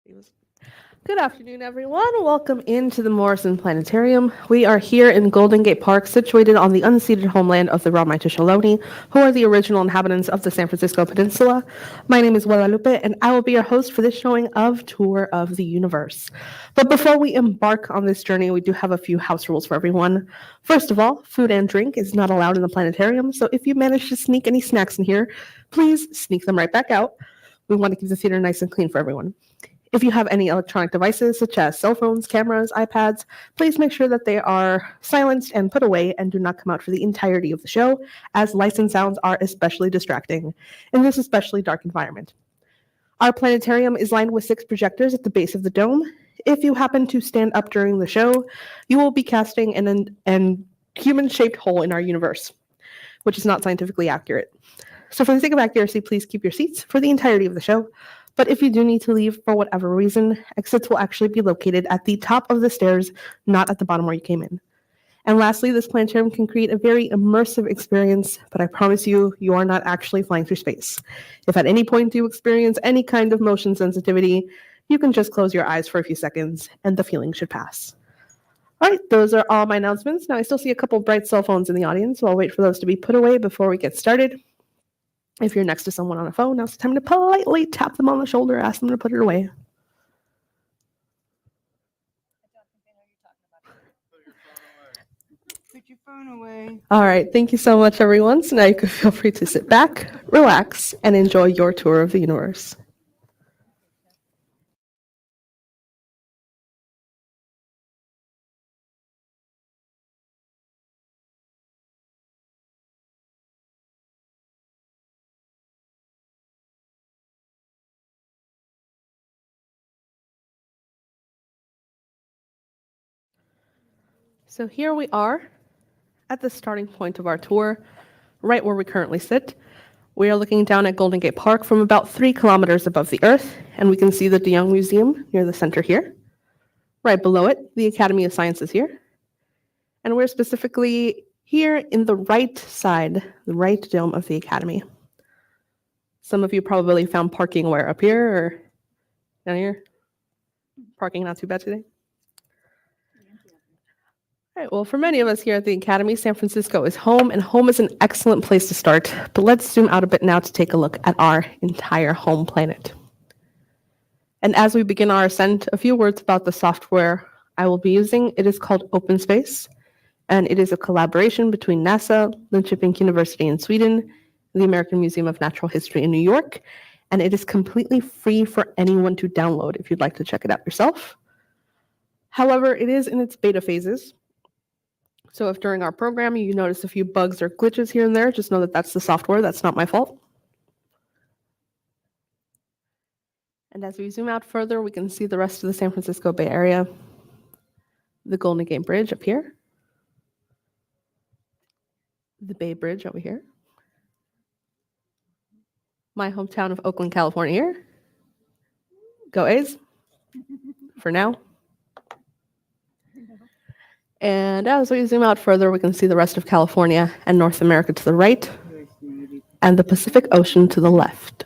Good afternoon, everyone. Welcome into the Morrison Planetarium. We are here in Golden Gate Park, situated on the unceded homeland of the Ramaytush Ohlone, who are the original inhabitants of the San Francisco Peninsula. My name is Guadalupe, and I will be your host for this showing of Tour of the Universe. But before we embark on this journey, we do have a few house rules for everyone. First of all, food and drink is not allowed in the planetarium, so if you manage to sneak any snacks in here, please sneak them right back out. We want to keep the theater nice and clean for everyone. If you have any electronic devices such as cell phones, cameras, iPads, please make sure that they are silenced and put away and do not come out for the entirety of the show, as lights and sounds are especially distracting in this especially dark environment. Our planetarium is lined with 6 projectors at the base of the dome. If you happen to stand up during the show, you will be casting an human-shaped hole in our universe, which is not scientifically accurate. So for the sake of accuracy, please keep your seats for the entirety of the show. But if you do need to leave for whatever reason, exits will actually be located at the top of the stairs, not at the bottom where you came in. And lastly, this planetarium can create a very immersive experience, but I promise you, you are not actually flying through space. If at any point you experience any kind of motion sensitivity, you can just close your eyes for a few seconds and the feeling should pass. All right, those are all my announcements. Now I still see a couple bright cell phones in the audience, so I'll wait for those to be put away before we get started. If you're next to someone on a phone, now's the time to politely tap them on the shoulder, ask them to put it away. Put your phone away. All right, thank you so much, everyone. So now you can feel free to sit back, relax, and enjoy your tour of the universe. So here we are at the starting point of our tour, right where we currently sit. We are looking down at Golden Gate Park from about 3 kilometers above the Earth, and we can see the DeYoung Museum near the center here. Right below it, the Academy of Sciences here. And we're specifically here in the right side, the right dome of the Academy. Some of you probably found parking where, up here or down here? Parking not too bad today? All right, well, for many of us here at the Academy, San Francisco is home, and home is an excellent place to start. But let's zoom out a bit now to take a look at our entire home planet. And as we begin our ascent, a few words about the software I will be using. It is called OpenSpace, and it is a collaboration between NASA, Linköping University in Sweden, the American Museum of Natural History in New York, and it is completely free for anyone to download if you'd like to check it out yourself. However, it is in its beta phases. So if during our program you notice a few bugs or glitches here and there, just know that that's the software, that's not my fault. And as we zoom out further, we can see the rest of the San Francisco Bay Area, the Golden Gate Bridge up here, the Bay Bridge over here, my hometown of Oakland, California here. Go A's, for now. And as we zoom out further, we can see the rest of California and North America to the right, and the Pacific Ocean to the left.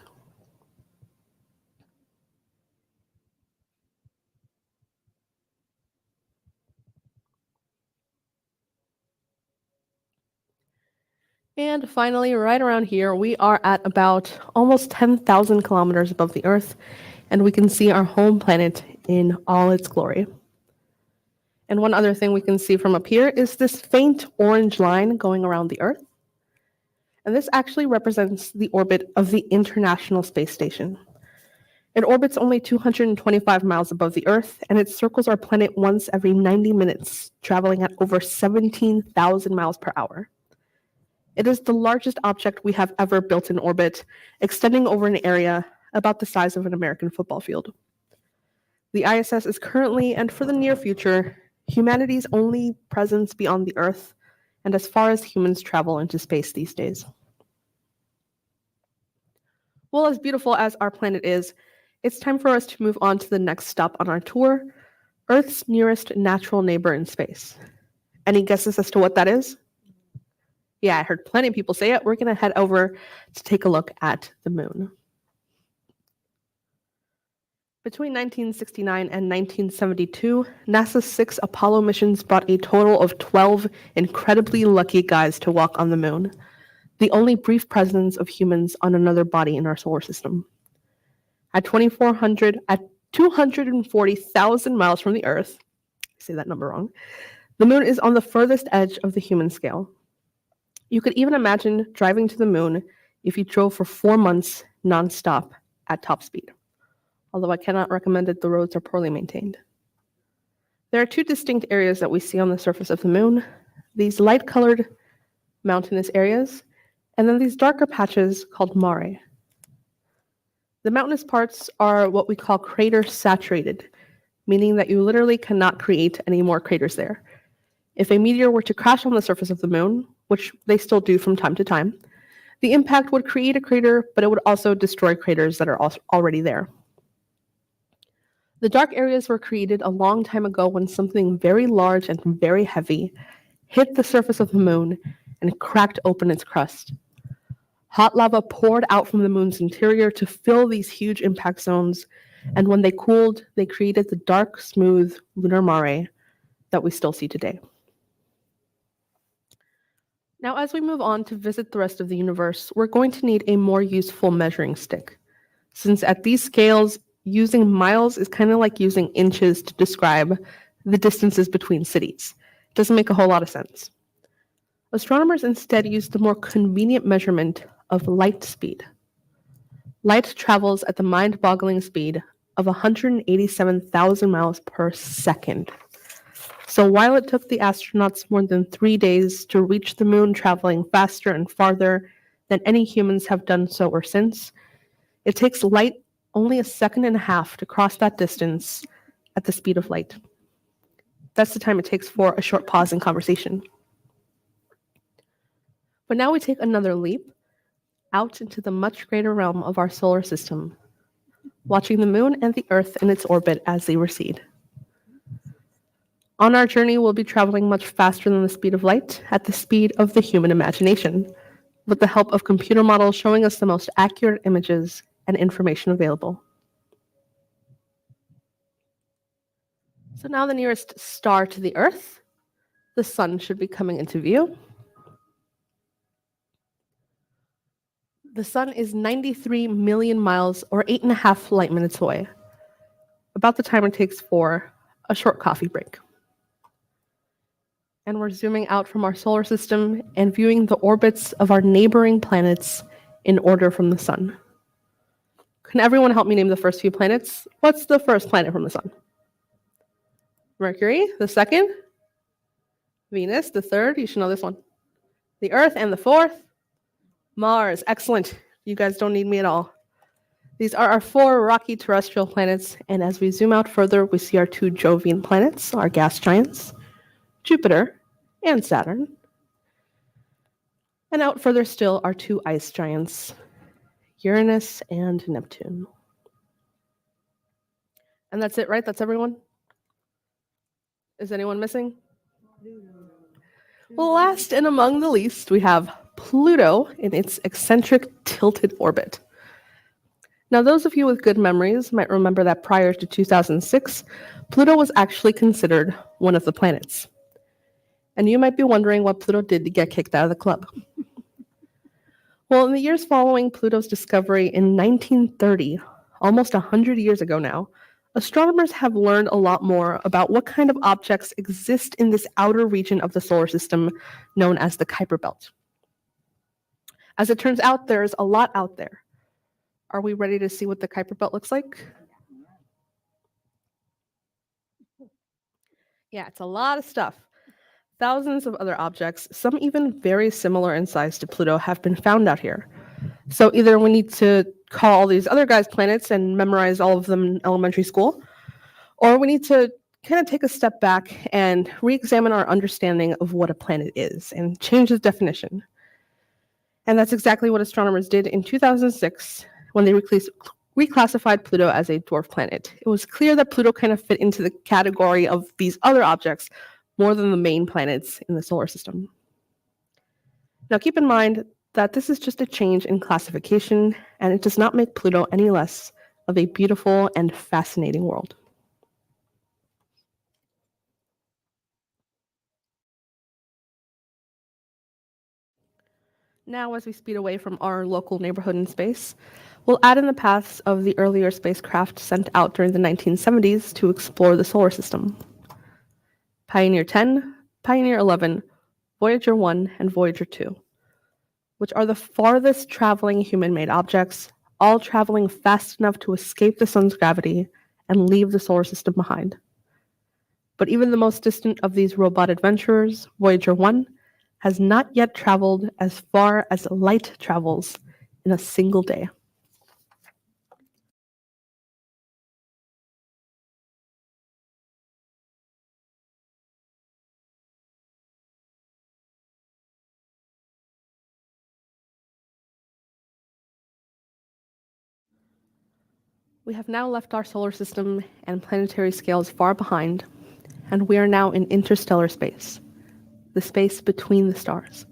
And finally, right around here, we are at about almost 10,000 kilometers above the Earth, and we can see our home planet in all its glory. And one other thing we can see from up here is this faint orange line going around the Earth. And this actually represents the orbit of the International Space Station. It orbits only 225 miles above the Earth, and it circles our planet once every 90 minutes, traveling at over 17,000 miles per hour. It is the largest object we have ever built in orbit, extending over an area about the size of an American football field. The ISS is currently, and for the near future, humanity's only presence beyond the Earth, and as far as humans travel into space these days. Well, as beautiful as our planet is, it's time for us to move on to the next stop on our tour, Earth's nearest natural neighbor in space. Any guesses as to what that is? Yeah, I heard plenty of people say it. We're going to head over to take a look at the moon. Between 1969 and 1972, NASA's 6 Apollo missions brought a total of 12 incredibly lucky guys to walk on the moon, the only brief presence of humans on another body in our solar system. At 240,000 miles from the Earth, I say that number wrong, the moon is on the furthest edge of the human scale. You could even imagine driving to the moon if you drove for 4 months nonstop at top speed, although I cannot recommend it, the roads are poorly maintained. There are 2 distinct areas that we see on the surface of the moon, these light-colored mountainous areas, and then these darker patches called mare. The mountainous parts are what we call crater saturated, meaning that you literally cannot create any more craters there. If a meteor were to crash on the surface of the moon, which they still do from time to time, the impact would create a crater, but it would also destroy craters that are already there. The dark areas were created a long time ago when something very large and very heavy hit the surface of the moon and cracked open its crust. Hot lava poured out from the moon's interior to fill these huge impact zones, and when they cooled, they created the dark, smooth lunar mare that we still see today. Now, as we move on to visit the rest of the universe, we're going to need a more useful measuring stick, since at these scales, using miles is kind of like using inches to describe the distances between cities. It doesn't make a whole lot of sense. Astronomers instead use the more convenient measurement of light speed. Light travels at the mind-boggling speed of 187,000 miles per second. So while it took the astronauts more than 3 days to reach the moon, traveling faster and farther than any humans have done so or since, it takes light only a second and a half to cross that distance at the speed of light. That's the time it takes for a short pause in conversation. But now we take another leap out into the much greater realm of our solar system, watching the moon and the Earth in its orbit as they recede. On our journey, we'll be traveling much faster than the speed of light, at the speed of the human imagination, with the help of computer models showing us the most accurate images and information available. So now the nearest star to the Earth, the Sun, should be coming into view. The Sun is 93 million miles, or 8.5 light minutes away, about the time it takes for a short coffee break. And we're zooming out from our solar system and viewing the orbits of our neighboring planets in order from the Sun. Can everyone help me name the first few planets? What's the first planet from the Sun? Mercury. The second? Venus. The third? You should know this one. The Earth. And the fourth? Mars. Excellent. You guys don't need me at all. These are our 4 rocky terrestrial planets, and as we zoom out further, we see our 2 Jovian planets, our gas giants, Jupiter and Saturn. And out further still are 2 ice giants, Uranus and Neptune. And that's it, right? That's everyone? Is anyone missing? Well, last and among the least, we have Pluto in its eccentric tilted orbit. Now, those of you with good memories might remember that prior to 2006, Pluto was actually considered one of the planets. And you might be wondering what Pluto did to get kicked out of the club. Well, in the years following Pluto's discovery in 1930, almost 100 years ago now, astronomers have learned a lot more about what kind of objects exist in this outer region of the solar system known as the Kuiper Belt. As it turns out, there's a lot out there. Are we ready to see what the Kuiper Belt looks like? Yeah, it's a lot of stuff. Thousands of other objects, some even very similar in size to Pluto, have been found out here. So either we need to call all these other guys planets and memorize all of them in elementary school, or we need to kind of take a step back and re-examine our understanding of what a planet is and change the definition. And that's exactly what astronomers did in 2006 when they reclassified Pluto as a dwarf planet. It was clear that Pluto kind of fit into the category of these other objects more than the main planets in the solar system. Now keep in mind that this is just a change in classification, and it does not make Pluto any less of a beautiful and fascinating world. Now, as we speed away from our local neighborhood in space, we'll add in the paths of the earlier spacecraft sent out during the 1970s to explore the solar system. Pioneer 10, Pioneer 11, Voyager 1, and Voyager 2, which are the farthest traveling human-made objects, all traveling fast enough to escape the sun's gravity and leave the solar system behind. But even the most distant of these robot adventurers, Voyager 1, has not yet traveled as far as light travels in a single day. We have now left our solar system and planetary scales far behind, and we are now in interstellar space, the space between the stars.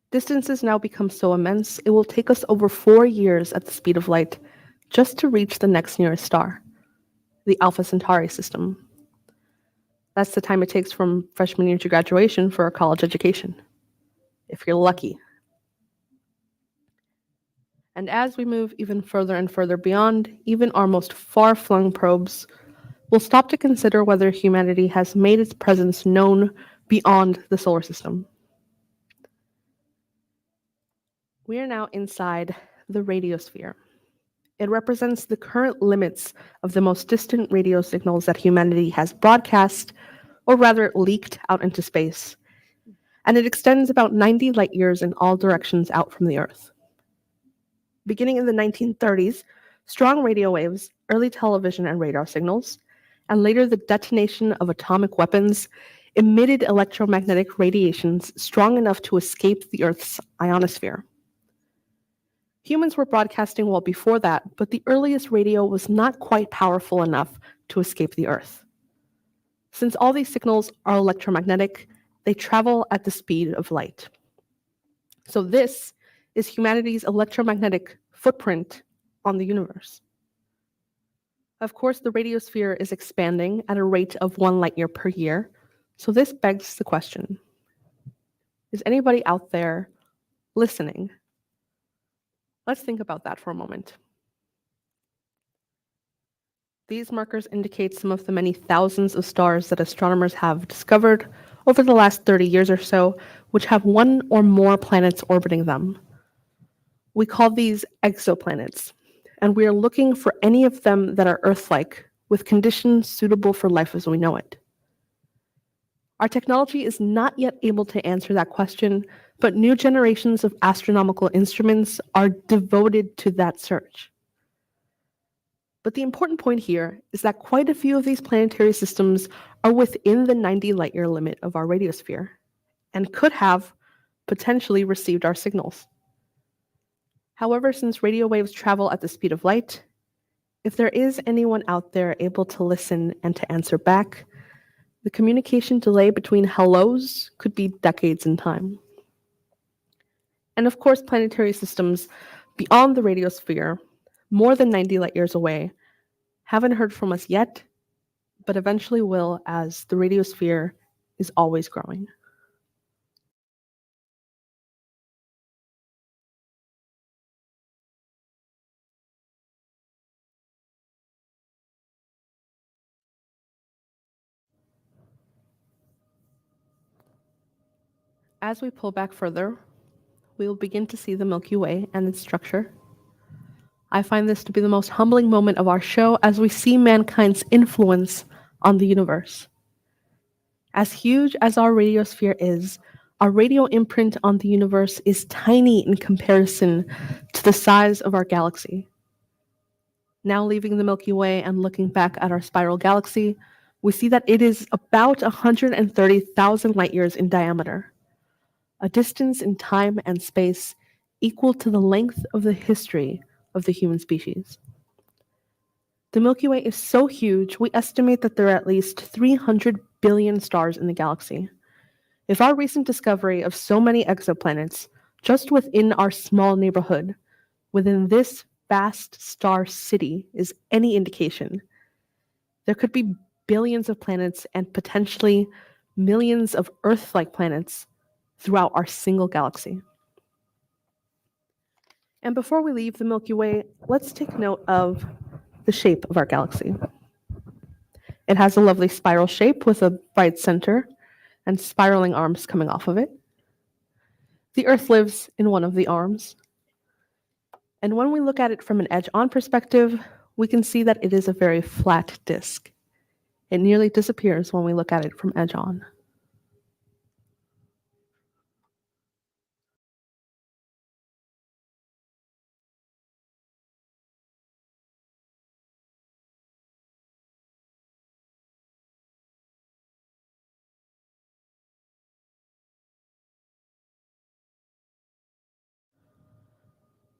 Distances now become so immense, it will take us over 4 years at the speed of light just to reach the next nearest star, the Alpha Centauri system. That's the time it takes from freshman year to graduation for a college education, if you're lucky. And as we move even further and further beyond even our most far-flung probes, we'll stop to consider whether humanity has made its presence known beyond the solar system. We are now inside the radiosphere. It represents the current limits of the most distant radio signals that humanity has broadcast, or rather leaked out into space, and it extends about 90 light years in all directions out from the Earth. Beginning in the 1930s, strong radio waves, early television and radar signals, and later the detonation of atomic weapons emitted electromagnetic radiations strong enough to escape the Earth's ionosphere. Humans were broadcasting well before that, but the earliest radio was not quite powerful enough to escape the Earth. Since all these signals are electromagnetic, they travel at the speed of light. So this is humanity's electromagnetic footprint on the universe. Of course, the radiosphere is expanding at a rate of 1 light year per year, so this begs the question, is anybody out there listening? Let's think about that for a moment. These markers indicate some of the many thousands of stars that astronomers have discovered over the last 30 years or so, which have one or more planets orbiting them. We call these exoplanets, and we are looking for any of them that are Earth-like, with conditions suitable for life as we know it. Our technology is not yet able to answer that question, but new generations of astronomical instruments are devoted to that search. But the important point here is that quite a few of these planetary systems are within the 90 light year limit of our radiosphere and could have potentially received our signals. However, since radio waves travel at the speed of light, if there is anyone out there able to listen and to answer back, the communication delay between hellos could be decades in time. And of course, planetary systems beyond the radiosphere, more than 90 light years away, haven't heard from us yet, but eventually will, as the radiosphere is always growing. As we pull back further, we will begin to see the Milky Way and its structure. I find this to be the most humbling moment of our show as we see mankind's influence on the universe. As huge as our radiosphere is, our radio imprint on the universe is tiny in comparison to the size of our galaxy. Now leaving the Milky Way and looking back at our spiral galaxy, we see that it is about 130,000 light years in diameter, a distance in time and space equal to the length of the history of the human species. The Milky Way is so huge, we estimate that there are at least 300 billion stars in the galaxy. If our recent discovery of so many exoplanets just within our small neighborhood, within this vast star city is any indication, there could be billions of planets and potentially millions of Earth-like planets throughout our single galaxy. And before we leave the Milky Way, let's take note of the shape of our galaxy. It has a lovely spiral shape with a bright center and spiraling arms coming off of it. The Earth lives in one of the arms. And when we look at it from an edge-on perspective, we can see that it is a very flat disk. It nearly disappears when we look at it from edge-on.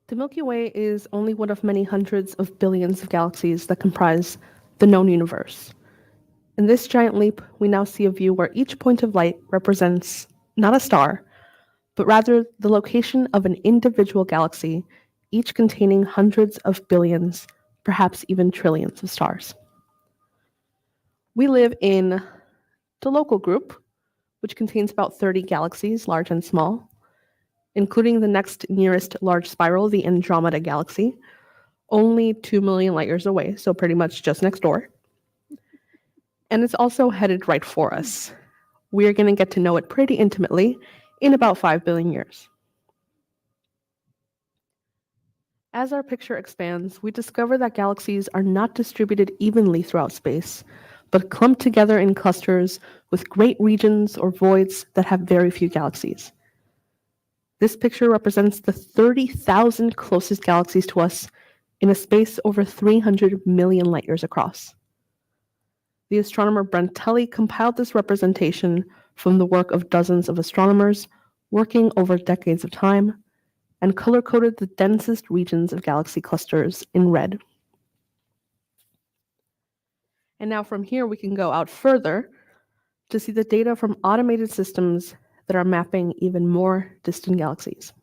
The Milky Way is only one of many hundreds of billions of galaxies that comprise the known universe. In this giant leap, we now see a view where each point of light represents not a star, but rather the location of an individual galaxy, each containing hundreds of billions, perhaps even trillions of stars. We live in the local group, which contains about 30 galaxies, large and small, including the next nearest large spiral, the Andromeda Galaxy, only 2 million light years away, so pretty much just next door. And it's also headed right for us. We are going to get to know it pretty intimately in about 5 billion years. As our picture expands, we discover that galaxies are not distributed evenly throughout space, but clumped together in clusters with great regions or voids that have very few galaxies. This picture represents the 30,000 closest galaxies to us in a space over 300 million light years across. The astronomer Brent Tully compiled this representation from the work of dozens of astronomers working over decades of time and color-coded the densest regions of galaxy clusters in red. And now from here, we can go out further to see the data from automated systems that are mapping even more distant galaxies.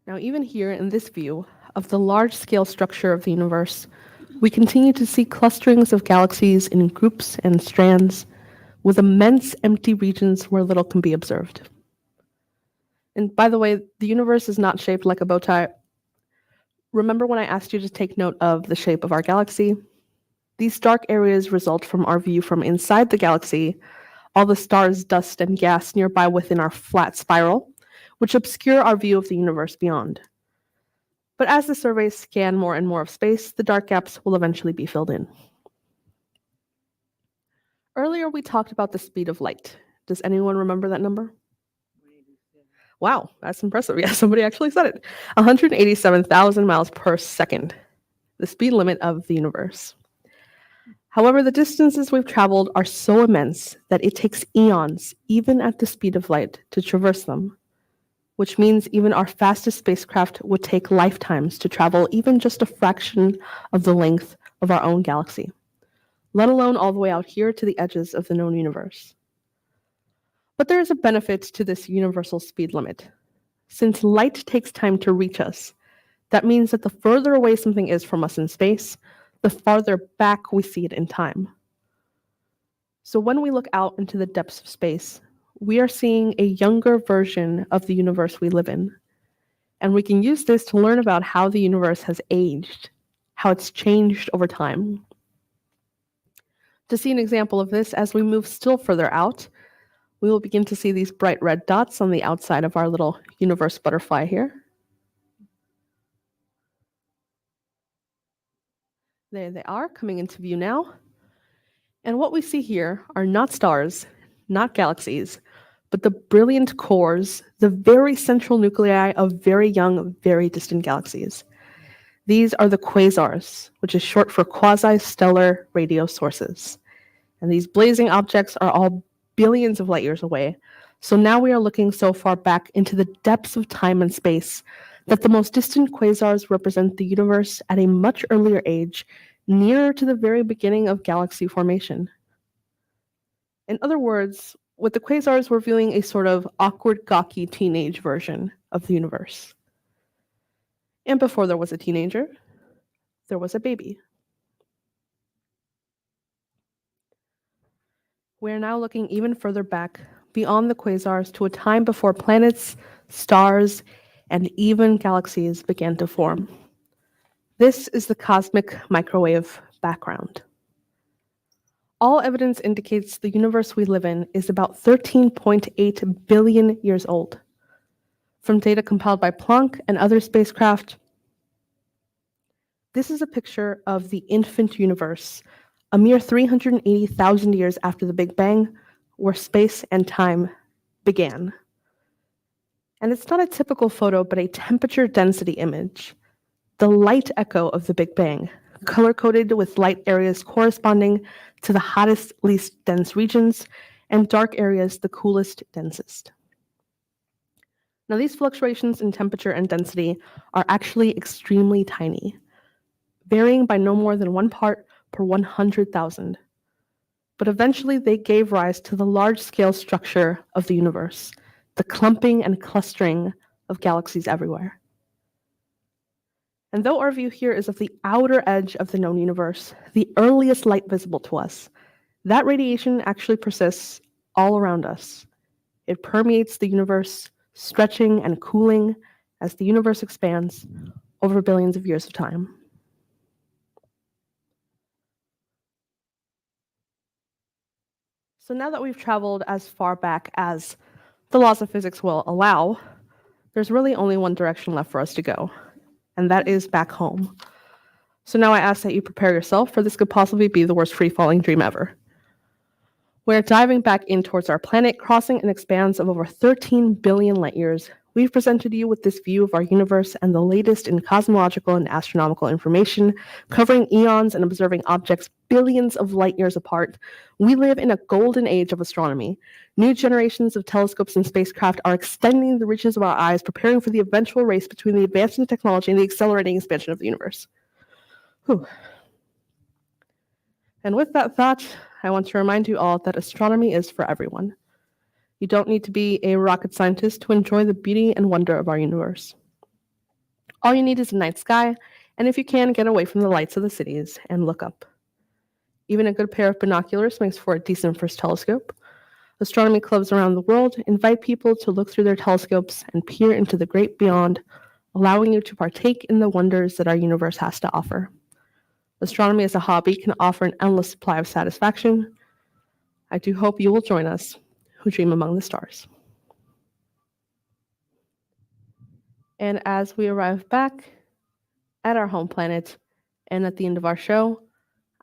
Now, even here in this view of the large-scale structure of the universe, we continue to see clusterings of galaxies in groups and strands with immense empty regions where little can be observed. And by the way, the universe is not shaped like a bow tie. Remember when I asked you to take note of the shape of our galaxy? These dark areas result from our view from inside the galaxy, all the stars, dust, and gas nearby within our flat spiral, which obscure our view of the universe beyond. But as the surveys scan more and more of space, the dark gaps will eventually be filled in. Earlier, we talked about the speed of light. Does anyone remember that number? Wow, that's impressive. Yeah, somebody actually said it. 187,000 miles per second, the speed limit of the universe. However, the distances we've traveled are so immense that it takes eons, even at the speed of light, to traverse them, which means even our fastest spacecraft would take lifetimes to travel even just a fraction of the length of our own galaxy, let alone all the way out here to the edges of the known universe. But there is a benefit to this universal speed limit. Since light takes time to reach us, that means that the further away something is from us in space, the farther back we see it in time. So when we look out into the depths of space, we are seeing a younger version of the universe we live in. And we can use this to learn about how the universe has aged, how it's changed over time. To see an example of this, as we move still further out, we will begin to see these bright red dots on the outside of our little universe butterfly here. There they are, coming into view now. And what we see here are not stars, not galaxies, but the brilliant cores, the very central nuclei of very young, very distant galaxies. These are the quasars, which is short for quasi-stellar radio sources. And these blazing objects are all billions of light years away. So now we are looking so far back into the depths of time and space that the most distant quasars represent the universe at a much earlier age, nearer to the very beginning of galaxy formation. In other words, with the quasars, we're viewing a sort of awkward, gawky teenage version of the universe. And before there was a teenager, there was a baby. We're now looking even further back, beyond the quasars, to a time before planets, stars, and even galaxies began to form. This is the cosmic microwave background. All evidence indicates the universe we live in is about 13.8 billion years old. From data compiled by Planck and other spacecraft, this is a picture of the infant universe, a mere 380,000 years after the Big Bang, where space and time began. And it's not a typical photo, but a temperature density image, the light echo of the Big Bang, color-coded with light areas corresponding to the hottest, least dense regions, and dark areas the coolest, densest. Now, these fluctuations in temperature and density are actually extremely tiny, varying by no more than 1 part per 100,000. But eventually they gave rise to the large-scale structure of the universe, the clumping and clustering of galaxies everywhere. And though our view here is of the outer edge of the known universe, the earliest light visible to us, that radiation actually persists all around us. It permeates the universe, stretching and cooling as the universe expands over billions of years of time. So now that we've traveled as far back as the laws of physics will allow, there's really only one direction left for us to go, and that is back home. So now I ask that you prepare yourself, for this could possibly be the worst free-falling dream ever. We're diving back in towards our planet, crossing an expanse of over 13 billion light years. We've presented you with this view of our universe and the latest in cosmological and astronomical information, covering eons and observing objects billions of light years apart. We live in a golden age of astronomy. New generations of telescopes and spacecraft are extending the reaches of our eyes, preparing for the eventual race between the advancement of technology and the accelerating expansion of the universe. Whew. And with that thought, I want to remind you all that astronomy is for everyone. You don't need to be a rocket scientist to enjoy the beauty and wonder of our universe. All you need is a night sky, and if you can, get away from the lights of the cities and look up. Even a good pair of binoculars makes for a decent first telescope. Astronomy clubs around the world invite people to look through their telescopes and peer into the great beyond, allowing you to partake in the wonders that our universe has to offer. Astronomy as a hobby can offer an endless supply of satisfaction. I do hope you will join us who dream among the stars. And as we arrive back at our home planet and at the end of our show,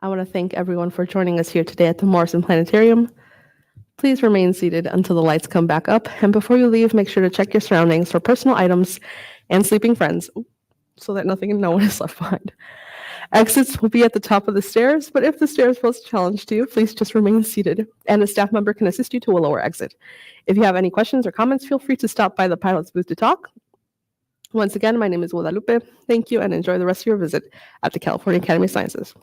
I want to thank everyone for joining us here today at the Morrison Planetarium. Please remain seated until the lights come back up. And before you leave, make sure to check your surroundings for personal items and sleeping friends so that nothing and no one is left behind. Exits will be at the top of the stairs, but if the stairs pose a challenge to you, please just remain seated, and a staff member can assist you to a lower exit. If you have any questions or comments, feel free to stop by the pilot's booth to talk. Once again, my name is Guadalupe. Thank you, and enjoy the rest of your visit at the California Academy of Sciences.